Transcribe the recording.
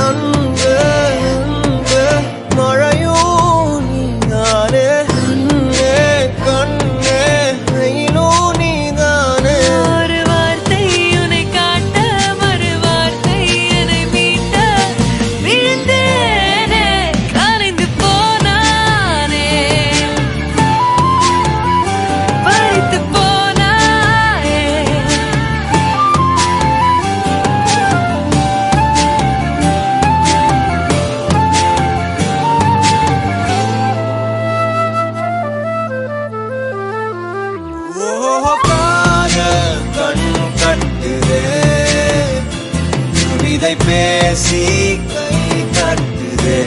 அன்பு அன்பு மழையும் நீதானே கண்ணே கண்ணே வெயிலும் நீதானே ஒரு வார்த்தை உன்னை காட்ட மறு வார்த்தை என்னை மீட்ட விழுந்தேனே கலைந்து போனானே வைத்து போனாயே காதல் கண் கட்டுதே கவிதை பேசி கை கட்டுதே